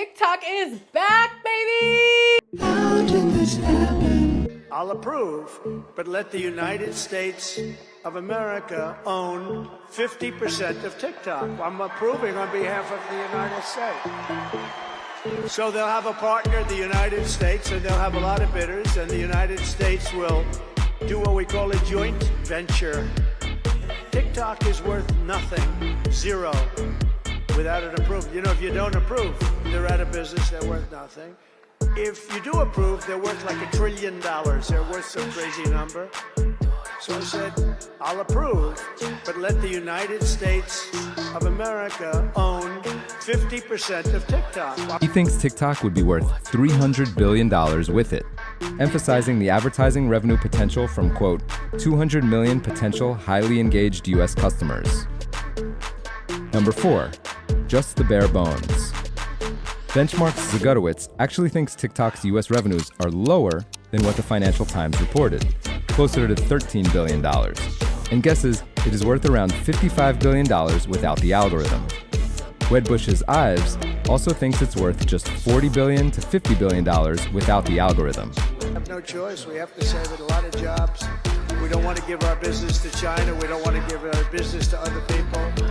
TikTok is back, baby! How did this happen? I'll approve, but let the United States of America own 50% of TikTok. I'm approving on behalf of the United States. So they'll have a partner, the United States, and they'll have a lot of bidders, and the United States will do what we call a joint venture. TikTok is worth nothing, zero, without an approval. You know, if you don't approve, they're out of business, they're worth nothing. If you do approve, they're worth like $1 trillion. They're worth some crazy number. So I said, I'll approve, but let the United States of America own 50% of TikTok. He thinks TikTok would be worth $300 billion with it, emphasizing the advertising revenue potential from, quote, 200 million potential highly engaged US customers. Number 4, just the bare bones. Benchmark's Zagutowicz actually thinks TikTok's US revenues are lower than what the Financial Times reported, closer to $13 billion, and guesses it is worth around $55 billion without the algorithm. Wedbush's Ives also thinks it's worth just $40 billion to $50 billion without the algorithm. We have no choice. We have to save it, a lot of jobs. We don't want to give our business to China. We don't want to give our business to other people.